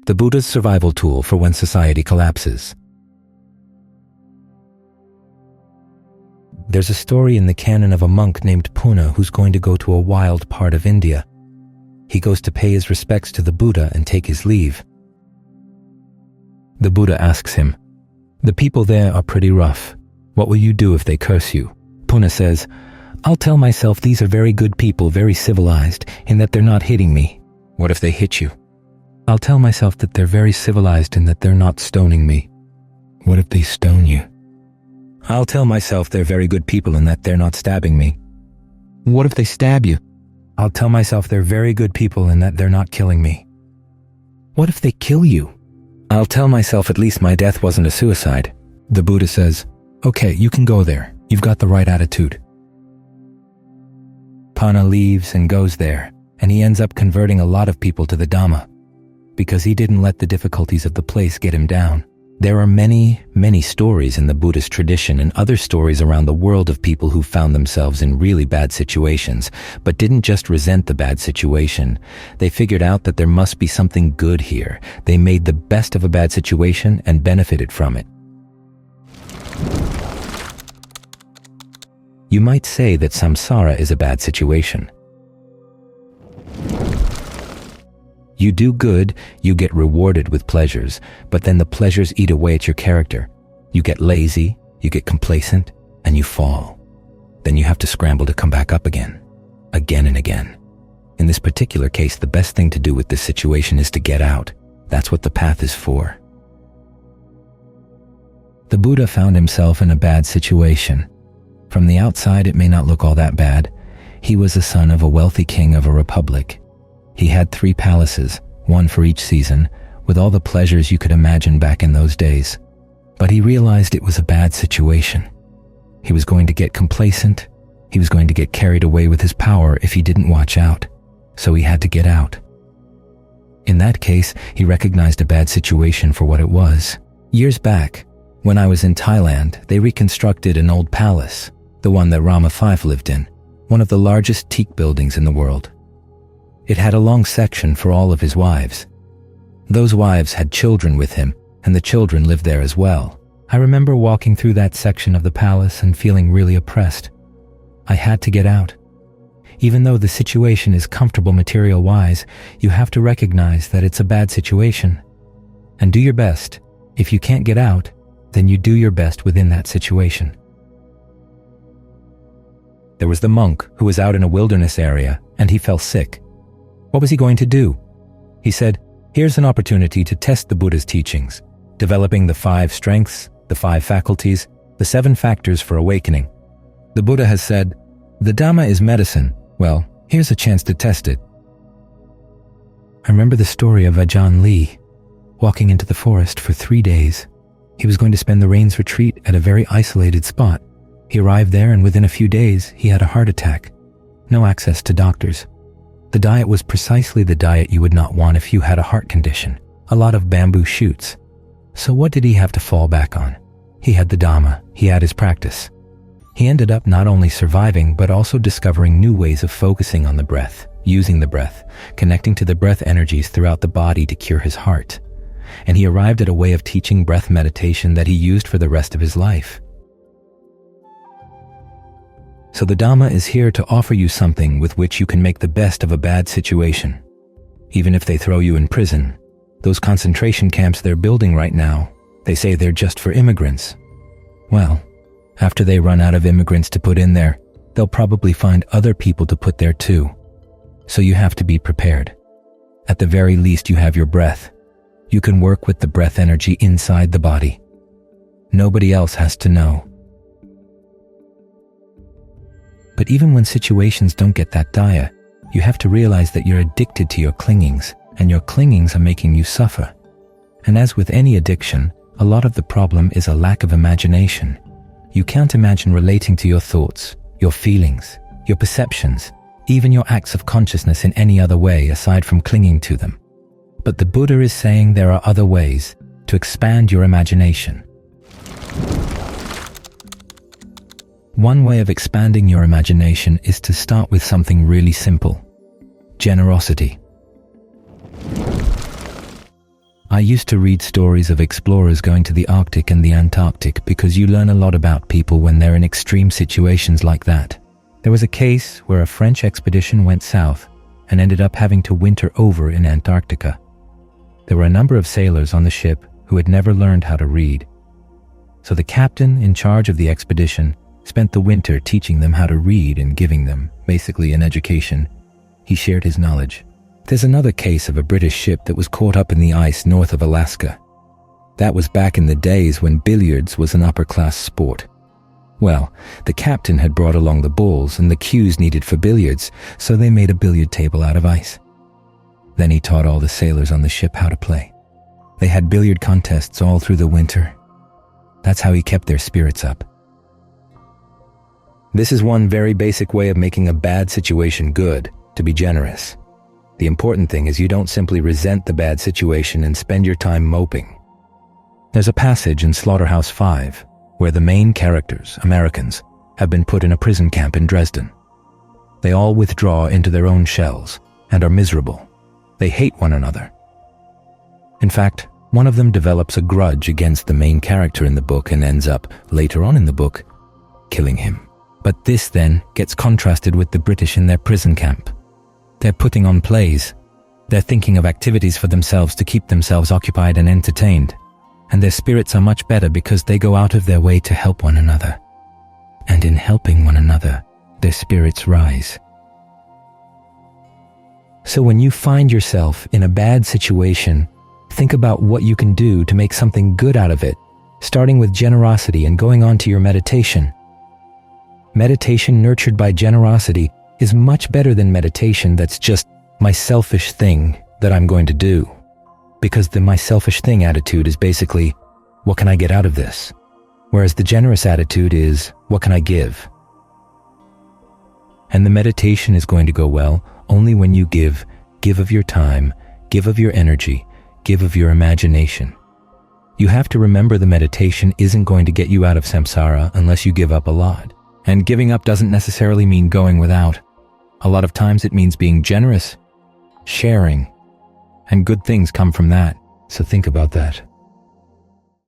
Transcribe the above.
the Buddha's survival tool for when society collapses. There's a story in the canon of a monk named Punna who's going to go to a wild part of India. He goes to pay his respects to the Buddha and take his leave. The Buddha asks him, "The people there are pretty rough. What will you do if they curse you?" Punna says, "I'll tell myself these are very good people, very civilized, in that they're not hitting me." "What if they hit you?" "I'll tell myself that they're very civilized in that they're not stoning me." "What if they stone you?" "I'll tell myself they're very good people in that they're not stabbing me." "What if they stab you?" "I'll tell myself they're very good people in that they're not killing me." "What if they kill you?" "I'll tell myself at least my death wasn't a suicide." The Buddha says, "Okay, you can go there. You've got the right attitude." Punna leaves and goes there, and he ends up converting a lot of people to the Dhamma, because he didn't let the difficulties of the place get him down. There are many, many stories in the Buddhist tradition and other stories around the world of people who found themselves in really bad situations, but didn't just resent the bad situation. They figured out that there must be something good here. They made the best of a bad situation and benefited from it. You might say that samsara is a bad situation. You do good, you get rewarded with pleasures, but then the pleasures eat away at your character. You get lazy, you get complacent, and you fall. Then you have to scramble to come back up again and again. In this particular case, the best thing to do with this situation is to get out. That's what the path is for. The Buddha found himself in a bad situation. From the outside, it may not look all that bad. He was the son of a wealthy king of a republic. He had 3 palaces, one for each season, with all the pleasures you could imagine back in those days. But he realized it was a bad situation. He was going to get complacent. He was going to get carried away with his power if he didn't watch out. So he had to get out. In that case, he recognized a bad situation for what it was. Years back, when I was in Thailand, they reconstructed an old palace, the one that Rama V lived in, one of the largest teak buildings in the world. It had a long section for all of his wives. Those wives had children with him, and the children lived there as well. I remember walking through that section of the palace and feeling really oppressed. I had to get out. Even though the situation is comfortable material-wise, you have to recognize that it's a bad situation. And do your best. If you can't get out, then you do your best within that situation. There was the monk who was out in a wilderness area, and he fell sick. What was he going to do? He said, "Here's an opportunity to test the Buddha's teachings, developing the 5 strengths, the 5 faculties, the 7 factors for awakening. The Buddha has said, the Dhamma is medicine. Well, here's a chance to test it." I remember the story of Ajaan Lee, walking into the forest for 3 days. He was going to spend the rains retreat at a very isolated spot. He arrived there, and within a few days, he had a heart attack. No access to doctors. The diet was precisely the diet you would not want if you had a heart condition. A lot of bamboo shoots. So what did he have to fall back on? He had the Dhamma. He had his practice. He ended up not only surviving, but also discovering new ways of focusing on the breath, using the breath, connecting to the breath energies throughout the body to cure his heart. And he arrived at a way of teaching breath meditation that he used for the rest of his life. So the Dhamma is here to offer you something with which you can make the best of a bad situation. Even if they throw you in prison, those concentration camps they're building right now, they say they're just for immigrants. Well, after they run out of immigrants to put in there, they'll probably find other people to put there too. So you have to be prepared. At the very least, you have your breath. You can work with the breath energy inside the body. Nobody else has to know. But even when situations don't get that dire, you have to realize that you're addicted to your clingings, and your clingings are making you suffer. And as with any addiction, a lot of the problem is a lack of imagination. You can't imagine relating to your thoughts, your feelings, your perceptions, even your acts of consciousness in any other way aside from clinging to them. But the Buddha is saying there are other ways to expand your imagination. One way of expanding your imagination is to start with something really simple: generosity. I used to read stories of explorers going to the Arctic and the Antarctic because you learn a lot about people when they're in extreme situations like that. There was a case where a French expedition went south and ended up having to winter over in Antarctica. There were a number of sailors on the ship who had never learned how to read. So the captain in charge of the expedition spent the winter teaching them how to read and giving them, basically, an education. He shared his knowledge. There's another case of a British ship that was caught up in the ice north of Alaska. That was back in the days when billiards was an upper-class sport. Well, the captain had brought along the balls and the cues needed for billiards, so they made a billiard table out of ice. Then he taught all the sailors on the ship how to play. They had billiard contests all through the winter. That's how he kept their spirits up. This is one very basic way of making a bad situation good, to be generous. The important thing is you don't simply resent the bad situation and spend your time moping. There's a passage in Slaughterhouse-Five where the main characters, Americans, have been put in a prison camp in Dresden. They all withdraw into their own shells and are miserable. They hate one another. In fact, one of them develops a grudge against the main character in the book and ends up, later on in the book, killing him. But this then gets contrasted with the British in their prison camp. They're putting on plays. They're thinking of activities for themselves to keep themselves occupied and entertained. And their spirits are much better because they go out of their way to help one another. And in helping one another, their spirits rise. So when you find yourself in a bad situation, think about what you can do to make something good out of it, starting with generosity and going on to your meditation. Meditation nurtured by generosity is much better than meditation that's just my selfish thing that I'm going to do. Because the my selfish thing attitude is basically, what can I get out of this? Whereas the generous attitude is, what can I give? And the meditation is going to go well only when you give of your time, give of your energy, give of your imagination. You have to remember the meditation isn't going to get you out of samsara unless you give up a lot. And giving up doesn't necessarily mean going without. A lot of times it means being generous, sharing, and good things come from that. So think about that.